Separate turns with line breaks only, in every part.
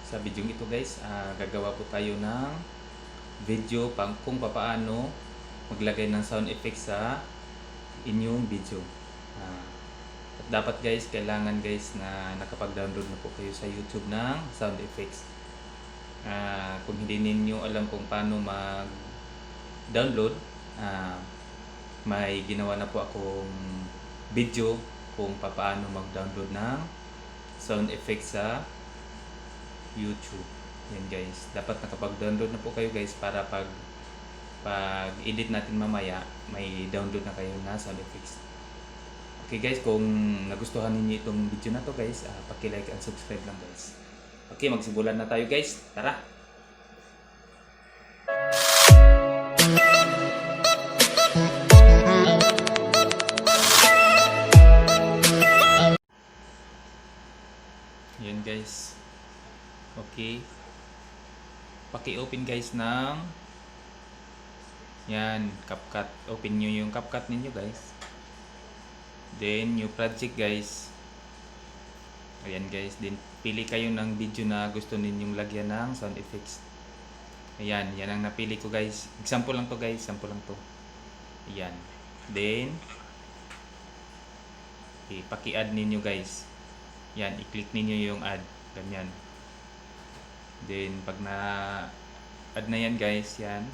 Sa video ito guys, gagawa po tayo ng video kung paano maglagay ng sound effects sa inyong video. At dapat guys, kailangan guys na nakapag-download na po kayo sa YouTube ng sound effects. Kung hindi ninyo alam kung paano mag-download, may ginawa na po akong video kung paano mag-download ng sound effects sa YouTube. Yan guys, dapat nakapag-download na po kayo guys para pag edit natin mamaya, may download na kayo na sound effects. Okay guys, kung nagustuhan niyo itong video na to guys, paki-like and subscribe lang guys. Okay, magsimulan na tayo guys. Tara. Yan guys. Okay. Paki-open guys ng yan, CapCut. Open nyo yung CapCut ninyo guys. Then, new project guys. Ayan guys. Then, pili kayo ng video na gusto ninyong lagyan ng sound effects. Ayan, yan ang napili ko guys. Example lang to guys. Sample lang to. Ayan. Then, paki-add ninyo guys. Yan, i-click ninyo yung add. Ganyan. Then, pag na-add na yan guys, yan.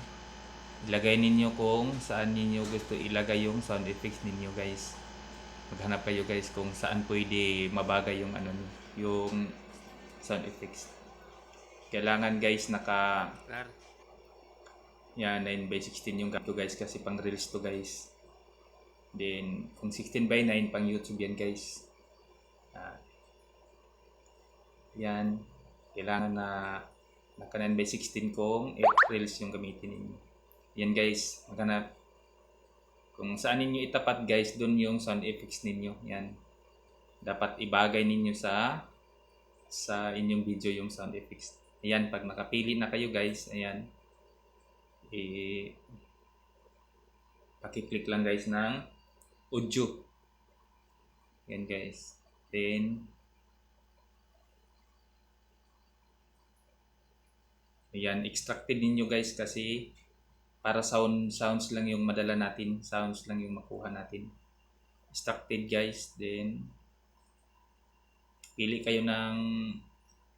Ilagay ninyo kung saan ninyo gusto ilagay yung sound effects ninyo guys. Maghanap kayo guys kung saan pwede mabagay yung yung sound effects. Kailangan guys yan 9:16 yung gamit guys kasi pang reels to guys. Then kung 16:9 pang YouTube yan guys. Yan kailangan na naka 9:16 kung reels yung gamitin niyo. Yan guys, maghanap kung saan ninyo itapat guys, doon yung sound effects ninyo. Yan. Dapat ibagay ninyo sa inyong video yung sound effects. Ayan, pag nakapili na kayo guys, ayan. Paki-click lang guys ng audio. Yan guys. Then ayan, extracted ninyo guys kasi para sounds lang yung madala natin, sounds lang yung makuha natin. Extracted guys, then pili kayo ng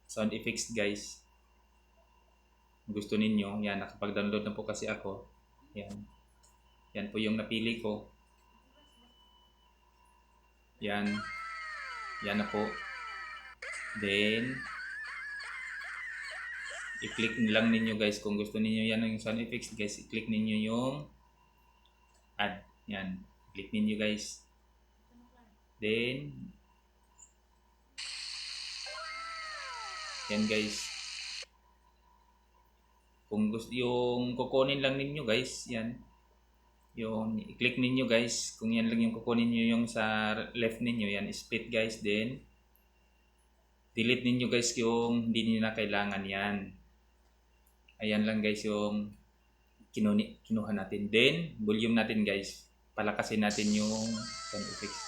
sound effects guys. Gusto ninyo, yan, nakapag-download na po kasi ako. Yan. Yan po yung napili ko. Yan. Yan na po. Then i-click lang ninyo guys kung gusto niyo yan yung sound effects guys, i-click ninyo yung add. Yan, click ninyo guys. Then yan guys, kung gusto yung kukunin lang ninyo guys, yan yung i-click ninyo guys, kung yan lang yung kukunin niyo yung sa left ninyo, yan split guys. Then delete ninyo guys yung hindi niyo na kailangan. Yan. Ayan lang guys yung kinuha natin. Then, volume natin guys. Palakasin natin yung sound effects.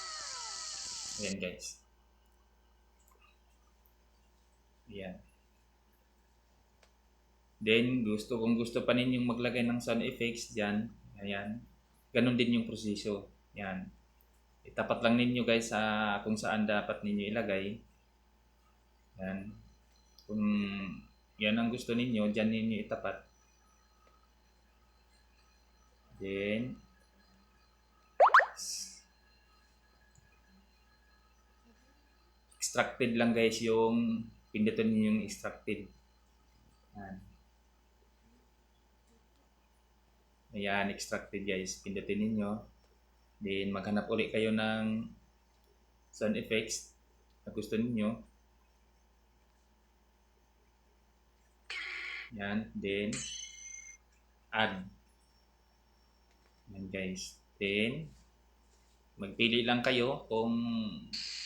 Ayan guys. Ayan. Then, kung gusto pa ninyong maglagay ng sound effects dyan, ayan. Ganon din yung proseso. Ayan. Itapat lang ninyo guys sa kung saan dapat ninyo ilagay. Ayan. Kung yan ang gusto ninyo, dyan ninyo itapat. Then extracted lang guys yung pindutin niyo yung extracted. Ayan, extracted guys. Pindutin niyo. Then maghanap ulit kayo ng sound effects na gusto niyo. Yan, then add. Yan guys. Then magpili lang kayo kung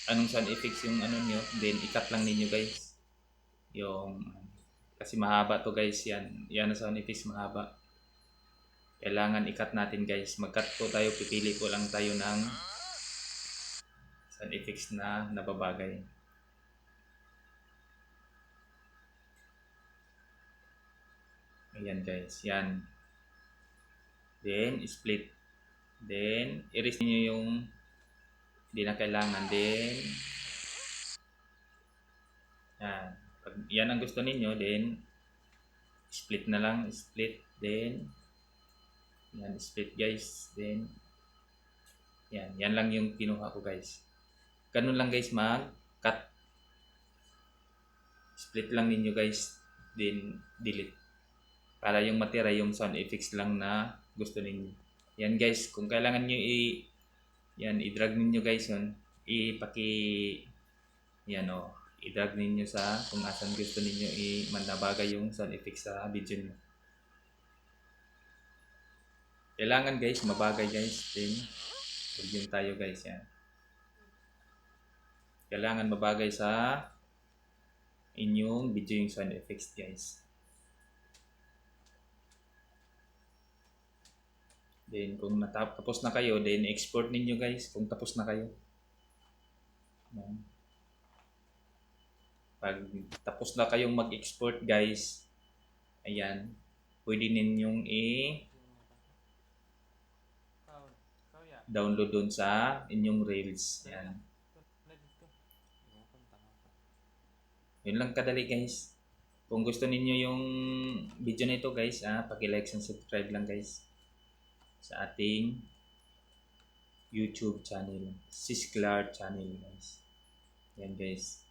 anong sound effects yung nyo, then i-cut lang ninyo guys. Yung kasi mahaba to guys, yan. Yan ang sound effects mahaba. Kailangan i-cut natin guys. Mag-cut po tayo, pipili po lang tayo ng sound effects na nababagay. Ayan guys, yan. Then, split. Then, erase niyo yung hindi na kailangan. Then, yan. Pag yan ang gusto ninyo, then, split na lang. Split. Then, yan, split guys. Then, yan. Yan lang yung kinuha ko guys. Ganun lang guys mag-cut. Split lang ninyo guys. Then, delete. Para yung matira yung sound effects lang na gusto ninyo. Yan guys, kung kailangan nyo i-drag ninyo guys yun, yan o, i-drag ninyo sa kung asan gusto ninyo manabagay yung sound effects sa video nyo. Kailangan guys, mabagay guys, then yun tayo guys yan. Kailangan mabagay sa inyong video yung sound effects guys. Then kung tapos na kayo, then export ninyo guys kung tapos na kayo. Pag tapos na kayong mag-export guys, ayan, pwede ninyong download dun sa inyong Reels. Ayan. Yun lang kadali guys. Kung gusto ninyo yung video na ito guys, paki-like and subscribe lang guys sa ating YouTube channel, Sisklar channel guys. Yan guys.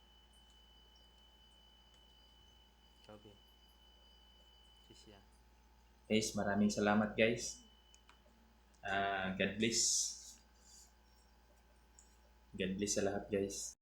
Guys, maraming salamat guys. God bless. God bless sa lahat guys.